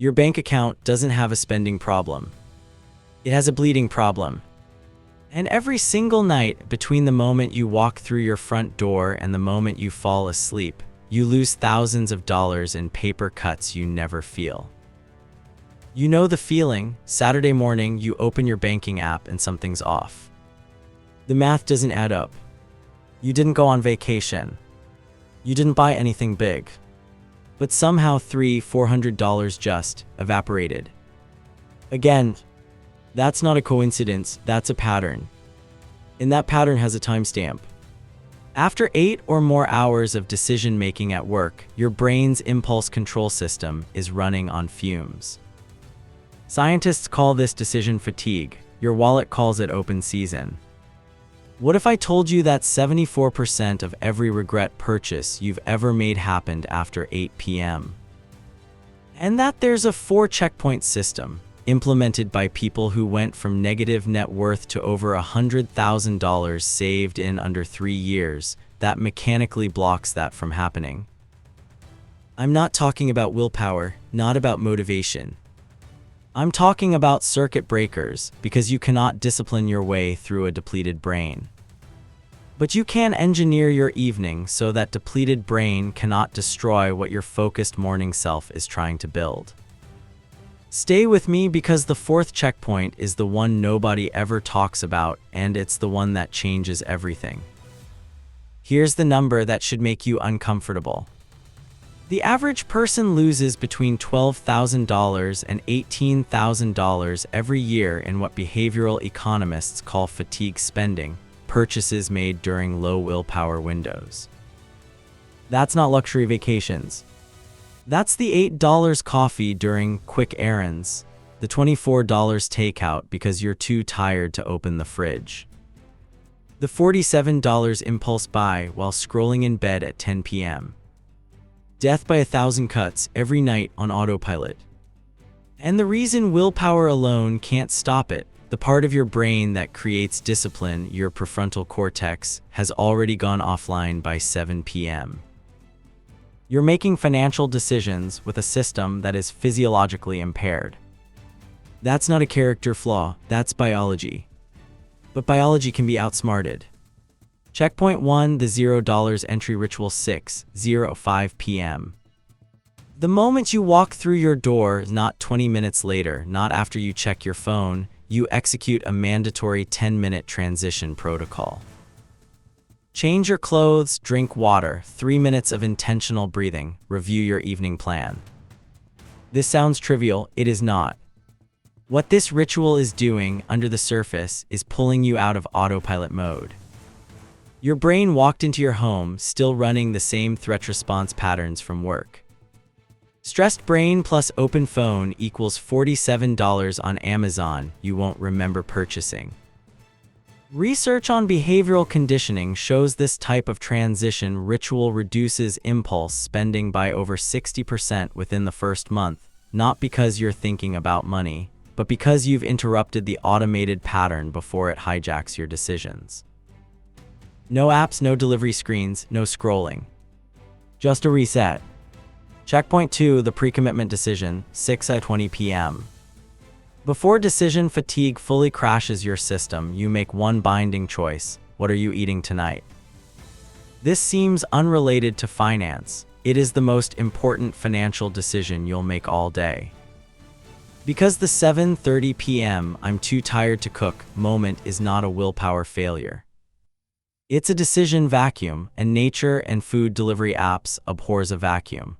Your bank account doesn't have a spending problem. It has a bleeding problem. And every single night, between the moment you walk through your front door and the moment you fall asleep, you lose thousands of dollars in paper cuts you never feel. You know the feeling. Saturday morning, you open your banking app and something's off. The math doesn't add up. You didn't go on vacation. You didn't buy anything big. But somehow $300-400 just evaporated. Again, that's not a coincidence, that's a pattern. And that pattern has a timestamp. After 8 or more hours of decision-making at work, your brain's impulse control system is running on fumes. Scientists call this decision fatigue. Your wallet calls it open season. What if I told you that 74% of every regret purchase you've ever made happened after 8 p.m.? And that there's a 4-checkpoint system implemented by people who went from negative net worth to over $100,000 saved in under 3 years that mechanically blocks that from happening. I'm not talking about willpower, not about motivation. I'm talking about circuit breakers, because you cannot discipline your way through a depleted brain. But you can engineer your evening so that depleted brain cannot destroy what your focused morning self is trying to build. Stay with me, because the 4th checkpoint is the one nobody ever talks about, and it's the one that changes everything. Here's the number that should make you uncomfortable. The average person loses between $12,000 and $18,000 every year in what behavioral economists call fatigue spending, purchases made during low willpower windows. That's not luxury vacations. That's the $8 coffee during quick errands, the $24 takeout because you're too tired to open the fridge, the $47 impulse buy while scrolling in bed at 10 p.m. Death by 1,000 cuts every night on autopilot. And the reason willpower alone can't stop it, the part of your brain that creates discipline, your prefrontal cortex, has already gone offline by 7 p.m. You're making financial decisions with a system that is physiologically impaired. That's not a character flaw, that's biology. But biology can be outsmarted. Checkpoint 1, the $0 entry ritual 6:05 p.m. The moment you walk through your door, not 20 minutes later, not after you check your phone, you execute a mandatory 10-minute transition protocol. Change your clothes, drink water, 3 minutes of intentional breathing, review your evening plan. This sounds trivial, it is not. What this ritual is doing under the surface is pulling you out of autopilot mode. Your brain walked into your home still running the same threat response patterns from work. Stressed brain plus open phone equals $47 on Amazon you won't remember purchasing. Research on behavioral conditioning shows this type of transition ritual reduces impulse spending by over 60% within the first month, not because you're thinking about money, but because you've interrupted the automated pattern before it hijacks your decisions. No apps, no delivery screens, no scrolling. Just a reset. Checkpoint 2, the pre-commitment decision, 6:20 p.m. Before decision fatigue fully crashes your system, you make one binding choice. What are you eating tonight? This seems unrelated to finance. It is the most important financial decision you'll make all day. Because the 7:30 p.m. I'm too tired to cook moment is not a willpower failure. It's a decision vacuum, and nature and food delivery apps abhors a vacuum.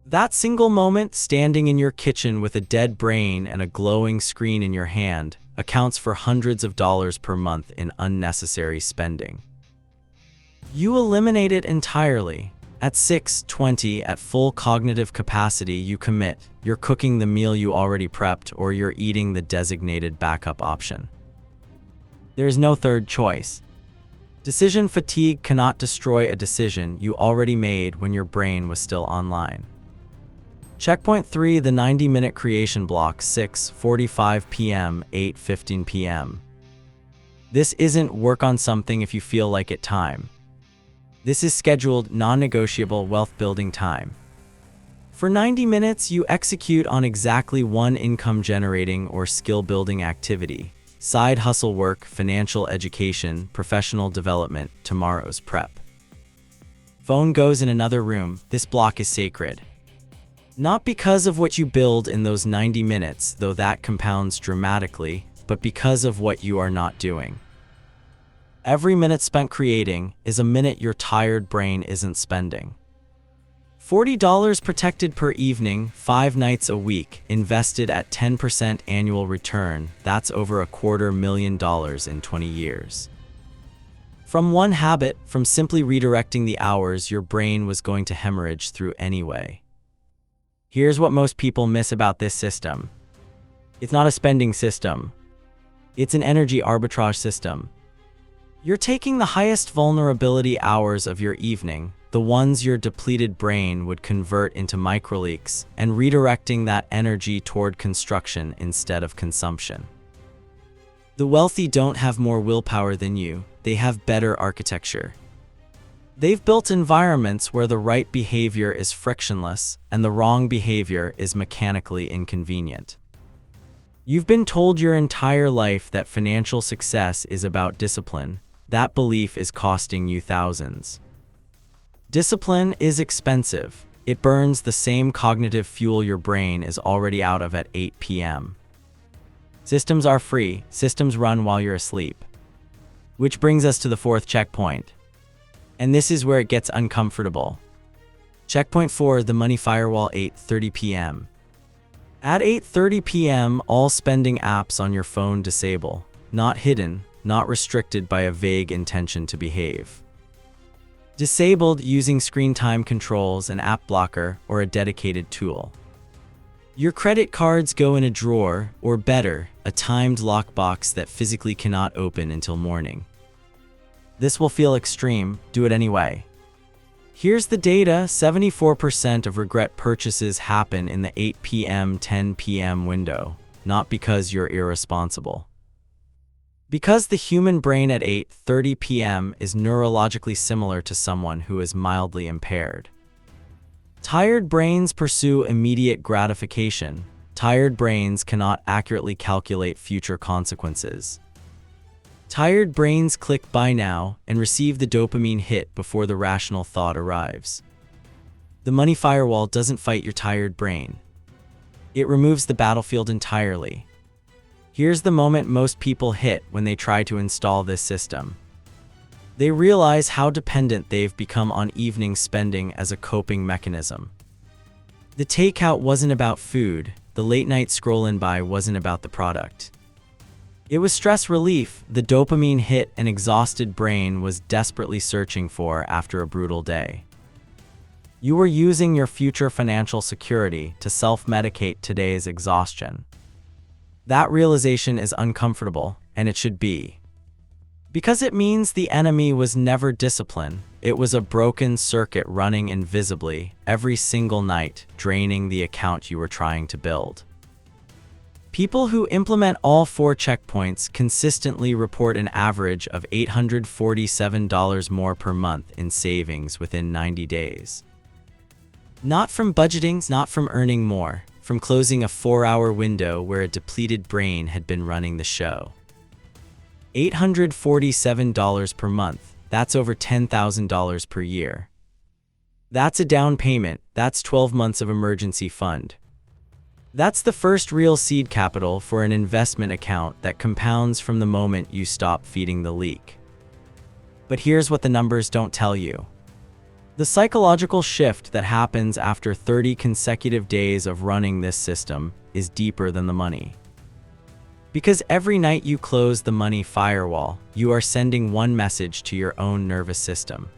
That single moment, standing in your kitchen with a dead brain and a glowing screen in your hand, accounts for hundreds of dollars per month in unnecessary spending. You eliminate it entirely. At 6:20, at full cognitive capacity, you commit. You're cooking the meal you already prepped, or you're eating the designated backup option. There's no third choice. Decision fatigue cannot destroy a decision you already made when your brain was still online. Checkpoint 3, the 90-minute creation block, 6:45 p.m., 8:15 p.m. This isn't work on something if you feel like it time. This is scheduled, non-negotiable wealth-building time. For 90 minutes, you execute on exactly one income-generating or skill-building activity: side hustle work, financial education, professional development, tomorrow's prep. Phone goes in another room. This block is sacred. Not because of what you build in those 90 minutes, though that compounds dramatically, but because of what you are not doing. Every minute spent creating is a minute your tired brain isn't spending. $40 protected per evening, 5 nights a week, invested at 10% annual return. That's over $250,000 in 20 years. From one habit, from simply redirecting the hours your brain was going to hemorrhage through anyway. Here's what most people miss about this system. It's not a spending system. It's an energy arbitrage system. You're taking the highest vulnerability hours of your evening, the ones your depleted brain would convert into microleaks, and redirecting that energy toward construction instead of consumption. The wealthy don't have more willpower than you, they have better architecture. They've built environments where the right behavior is frictionless and the wrong behavior is mechanically inconvenient. You've been told your entire life that financial success is about discipline. That belief is costing you thousands. Discipline is expensive. It burns the same cognitive fuel your brain is already out of at 8 p.m. Systems are free. Systems run while you're asleep. Which brings us to the fourth checkpoint. And this is where it gets uncomfortable. Checkpoint 4, the Money Firewall, 8:30 p.m. At 8:30 p.m., all spending apps on your phone disable. Not hidden, not restricted by a vague intention to behave. Disabled using screen time controls, an app blocker, or a dedicated tool. Your credit cards go in a drawer, or better, a timed lockbox that physically cannot open until morning. This will feel extreme, do it anyway. Here's the data: 74% of regret purchases happen in the 8 p.m. 10 p.m. window, not because you're irresponsible. Because the human brain at 8:30 p.m. is neurologically similar to someone who is mildly impaired. Tired brains pursue immediate gratification. Tired brains cannot accurately calculate future consequences. Tired brains click buy now and receive the dopamine hit before the rational thought arrives. The Money Firewall doesn't fight your tired brain. It removes the battlefield entirely. Here's the moment most people hit when they try to install this system. They realize how dependent they've become on evening spending as a coping mechanism. The takeout wasn't about food, the late night scroll-in buy wasn't about the product. It was stress relief, the dopamine hit an exhausted brain was desperately searching for after a brutal day. You were using your future financial security to self-medicate today's exhaustion. That realization is uncomfortable, and it should be. Because it means the enemy was never discipline, it was a broken circuit running invisibly every single night, draining the account you were trying to build. People who implement all 4 checkpoints consistently report an average of $847 more per month in savings within 90 days. Not from budgeting, not from earning more, from closing a 4-hour window where a depleted brain had been running the show. $847 per month, that's over $10,000 per year. That's a down payment, that's 12 months of emergency fund. That's the first real seed capital for an investment account that compounds from the moment you stop feeding the leak. But here's what the numbers don't tell you. The psychological shift that happens after 30 consecutive days of running this system is deeper than the money. Because every night you close the Money Firewall, you are sending one message to your own nervous system.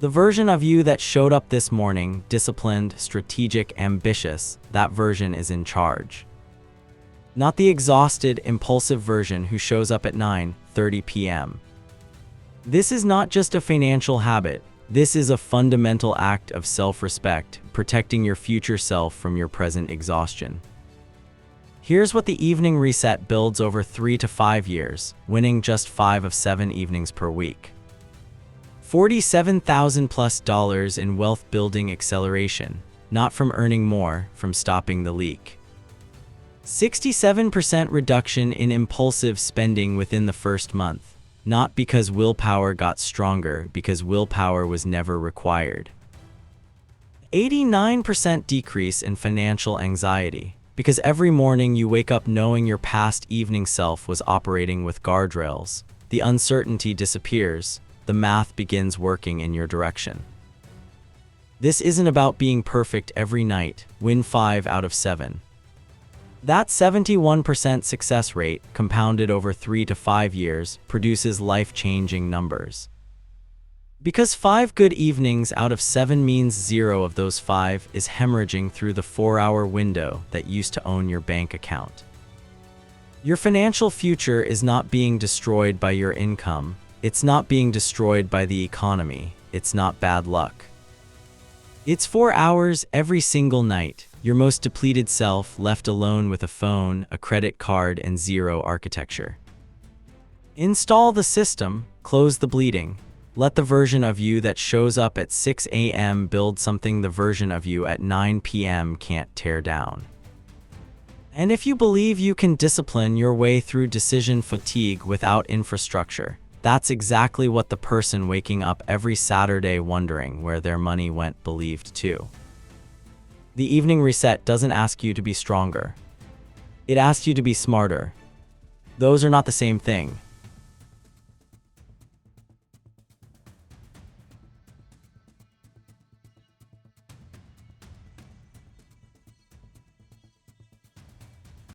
The version of you that showed up this morning, disciplined, strategic, ambitious, that version is in charge. Not the exhausted, impulsive version who shows up at 9:30 p.m. This is not just a financial habit. This is a fundamental act of self-respect, protecting your future self from your present exhaustion. Here's what the evening reset builds over 3 to 5 years, winning just 5 of 7 evenings per week. $47,000+ in wealth building acceleration. not from earning more, from stopping the leak. 67% reduction in impulsive spending within the first month. Not because willpower got stronger, because willpower was never required. 89% decrease in financial anxiety, because every morning you wake up knowing your past evening self was operating with guardrails. The uncertainty disappears, the math begins working in your direction. This isn't about being perfect every night, win 5 out of 7. That 71% success rate, compounded over 3 to 5 years, produces life-changing numbers. Because 5 good evenings out of 7 means 0 of those 5 is hemorrhaging through the 4-hour window that used to own your bank account. Your financial future is not being destroyed by your income. It's not being destroyed by the economy. It's not bad luck. It's 4 hours every single night. Your most depleted self left alone with a phone, a credit card, and zero architecture. Install the system, close the bleeding. Let the version of you that shows up at 6 a.m. build something the version of you at 9 p.m. can't tear down. And if you believe you can discipline your way through decision fatigue without infrastructure, that's exactly what the person waking up every Saturday wondering where their money went believed too. The evening reset doesn't ask you to be stronger. It asks you to be smarter. Those are not the same thing.